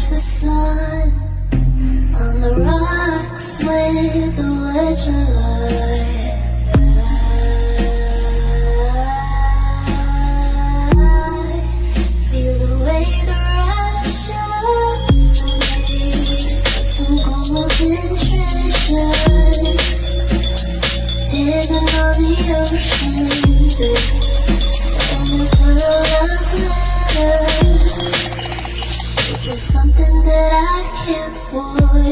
watch the sun on the rocks with a wedge of light. I feel the waves rush up me, got some golden treasures hidden on the ocean, and the pearl of glitter. Is there something that I can't forget?